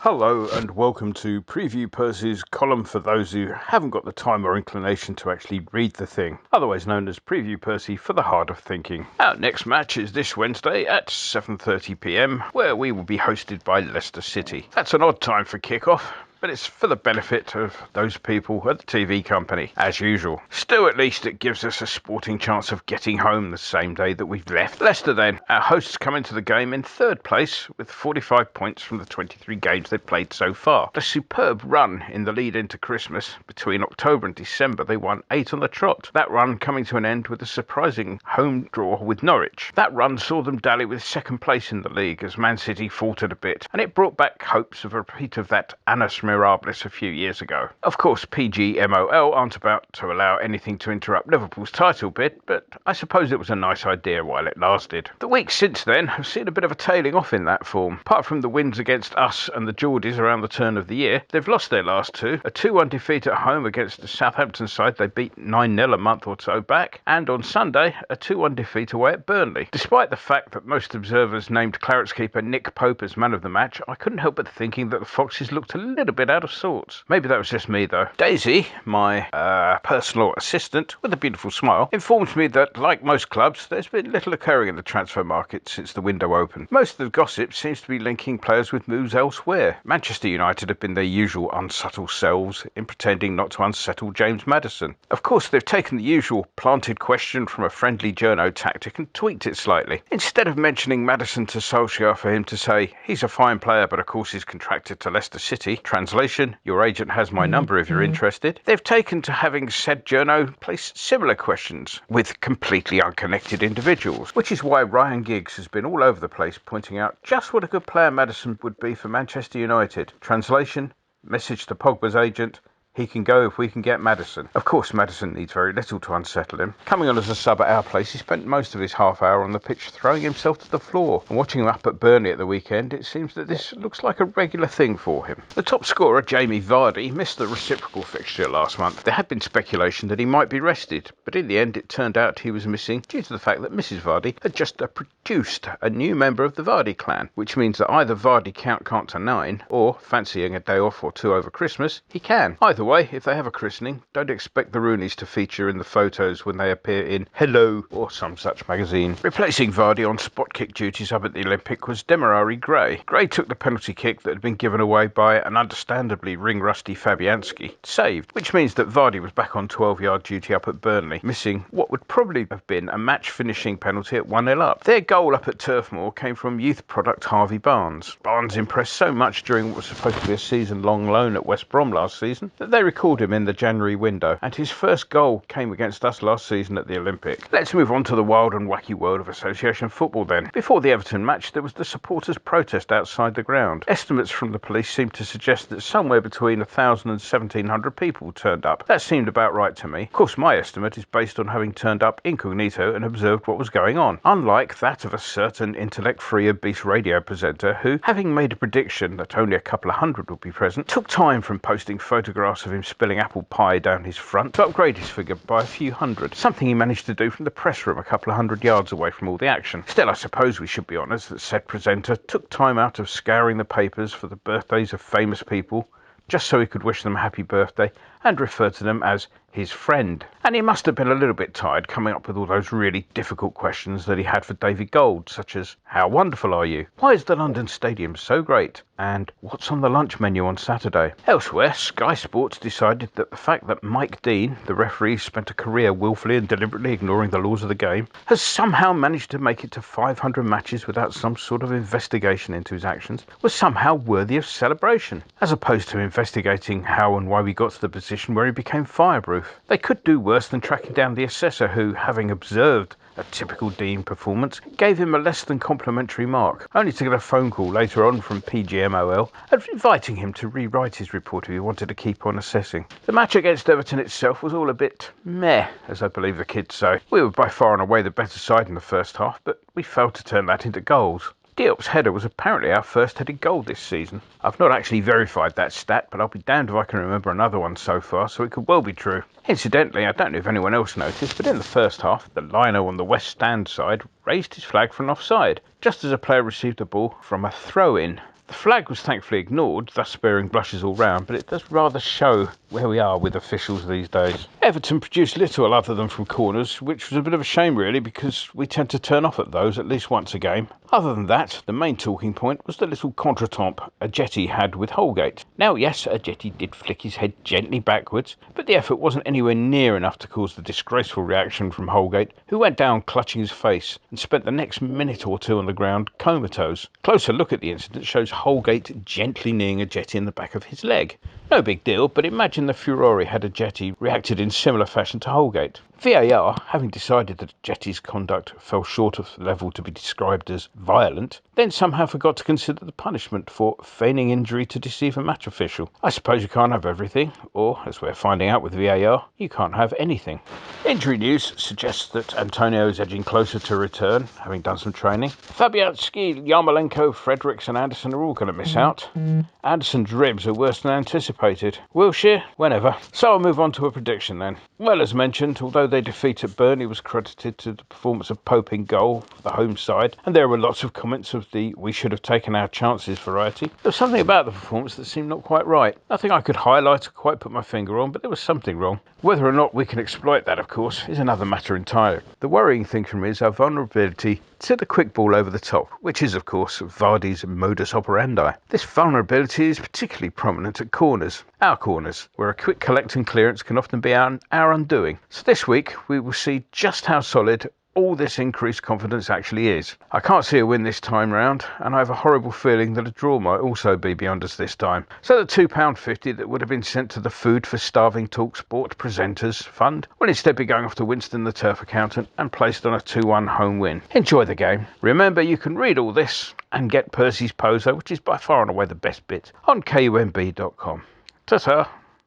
Hello and welcome to Preview Percy's column for those who haven't got the time or inclination to actually read the thing, otherwise known as Preview Percy for the hard of thinking. Our next match is this Wednesday at 7:30 p.m, where we will be hosted by Leicester City. That's an odd time for kickoff, but it's for the benefit of those people at the TV company, as usual. Still, at least it gives us a sporting chance of getting home the same day that we've left. Leicester then, our hosts, come into the game in third place with 45 points from the 23 games they've played so far. A superb run in the lead into Christmas. Between October and December, they won 8 on the trot. That run coming to an end with a surprising home draw with Norwich. That run saw them dally with second place in the league as Man City faltered a bit, and it brought back hopes of a repeat of that annus mirabilis a few years ago. Of course, PGMOL aren't about to allow anything to interrupt Liverpool's title bid, but I suppose it was a nice idea while it lasted. The weeks since then have seen a bit of a tailing off in that form. Apart from the wins against us and the Geordies around the turn of the year, they've lost their last two. A 2-1 defeat at home against the Southampton side they beat 9-0 a month or so back, and on Sunday, a 2-1 defeat away at Burnley. Despite the fact that most observers named Clarets keeper Nick Pope as man of the match, I couldn't help but thinking that the Foxes looked a little bit out of sorts. Maybe that was just me though. Daisy, my personal assistant with a beautiful smile, informs me that, like most clubs, there's been little occurring in the transfer market since the window opened. Most of the gossip seems to be linking players with moves elsewhere. Manchester United have been their usual unsubtle selves in pretending not to unsettle James Maddison. Of course, they've taken the usual planted question from a friendly journo tactic and tweaked it slightly. Instead of mentioning Maddison to Solskjaer for him to say, he's a fine player but of course he's contracted to Leicester City, translation, your agent has my number if you're interested, they've taken to having said journo place similar questions with completely unconnected individuals, which is why Ryan Giggs has been all over the place pointing out just what a good player Maddison would be for Manchester United. Translation, message to Pogba's agent, he can go if we can get Maddison. Of course, Maddison needs very little to unsettle him. Coming on as a sub at our place, he spent most of his half hour on the pitch throwing himself to the floor. And watching him up at Burnley at the weekend, it seems that this looks like a regular thing for him. The top scorer, Jamie Vardy, missed the reciprocal fixture last month. There had been speculation that he might be rested, but in the end it turned out he was missing due to the fact that Mrs. Vardy had just produced a new member of the Vardy clan, which means that either Vardy can't to 9, or, fancying a day off or two over Christmas, he can. Either way, if they have a christening, don't expect the Rooneys to feature in the photos when they appear in Hello or some such magazine. Replacing Vardy on spot kick duties up at the Olympic was Demirari Gray. Gray took the penalty kick that had been given away by an understandably ring-rusty Fabianski, saved, which means that Vardy was back on 12-yard duty up at Burnley, missing what would probably have been a match-finishing penalty at 1-0 up. Their goal up at Turf Moor came from youth product Harvey Barnes. Barnes impressed so much during what was supposed to be a season-long loan at West Brom last season that they recalled him in the January window, and his first goal came against us last season at the Olympic. Let's move on to the wild and wacky world of association football then. Before the Everton match, there was the supporters' protest outside the ground. Estimates from the police seemed to suggest that somewhere between 1,000 and 1,700 people turned up. That seemed about right to me. Of course, my estimate is based on having turned up incognito and observed what was going on, unlike that of a certain intellect-free obese radio presenter who, having made a prediction that only a couple of hundred would be present, took time from posting photographs of him spilling apple pie down his front to upgrade his figure by a few hundred, something he managed to do from the press room a couple of hundred yards away from all the action. Still, I suppose we should be honest that said presenter took time out of scouring the papers for the birthdays of famous people just so he could wish them a happy birthday and refer to them as his friend. And he must have been a little bit tired coming up with all those really difficult questions that he had for David Gold, such as, how wonderful are you? Why is the London Stadium so great? And what's on the lunch menu on Saturday? Elsewhere, Sky Sports decided that the fact that Mike Dean, the referee, spent a career willfully and deliberately ignoring the laws of the game, has somehow managed to make it to 500 matches without some sort of investigation into his actions, was somehow worthy of celebration, as opposed to investigating how and why we got to the position where he became fireproof. They could do worse than tracking down the assessor who, having observed a typical Dean performance, gave him a less than complimentary mark, only to get a phone call later on from PGMOL inviting him to rewrite his report if he wanted to keep on assessing. The match against Everton itself was all a bit meh, as I believe the kids say. We were by far and away the better side in the first half, but we failed to turn that into goals. Diop's header was apparently our first headed goal this season. I've not actually verified that stat, but I'll be damned if I can remember another one so far, so it could well be true. Incidentally, I don't know if anyone else noticed, but in the first half, the lino on the West Stand side raised his flag for an offside, just as a player received the ball from a throw-in. The flag was thankfully ignored, thus sparing blushes all round, but it does rather show where we are with officials these days. Everton produced little other than from corners, which was a bit of a shame really, because we tend to turn off at those at least once a game. Other than that, the main talking point was the little contretemps Ajeti had with Holgate. Now yes, Ajeti did flick his head gently backwards, but the effort wasn't anywhere near enough to cause the disgraceful reaction from Holgate, who went down clutching his face and spent the next minute or two on the ground comatose. Closer look at the incident shows Holgate gently kneeing Ajeti in the back of his leg. No big deal, but imagine the furore had Ajeti reacted in similar fashion to Holgate. VAR, having decided that Ajeti's conduct fell short of the level to be described as violent, then somehow forgot to consider the punishment for feigning injury to deceive a match official. I suppose you can't have everything, or, as we're finding out with VAR, you can't have anything. Injury news suggests that Antonio is edging closer to return, having done some training. Fabianski, Yarmolenko, Fredericks and Anderson are all going to miss out. Anderson's ribs are worse than anticipated. Wilshere? Whenever. So I'll move on to a prediction then. Well, as mentioned, although their defeat at Burnley was credited to the performance of Pope in goal for the home side, and there were lots of comments of the "we should have taken our chances" variety, there was something about the performance that seemed not quite right. Nothing I could highlight or quite put my finger on, but there was something wrong. Whether or not we can exploit that, of course, is another matter entirely. The worrying thing for me is our vulnerability to the quick ball over the top, which is, of course, Vardy's modus operandi. This vulnerability is particularly prominent at corners, our corners, where a quick collect and clearance can often be our undoing. So this week, we will see just how solid all this increased confidence actually is. I can't see a win this time round, and I have a horrible feeling that a draw might also be beyond us this time. So the £2.50 that would have been sent to the Food for Starving TalkSport Presenters Fund will instead be going off to Winston the Turf Accountant and placed on a 2-1 home win. Enjoy the game. Remember, you can read all this and get Percy's Pozo, which is by far and away the best bit, on kumb.com. Ta-ta.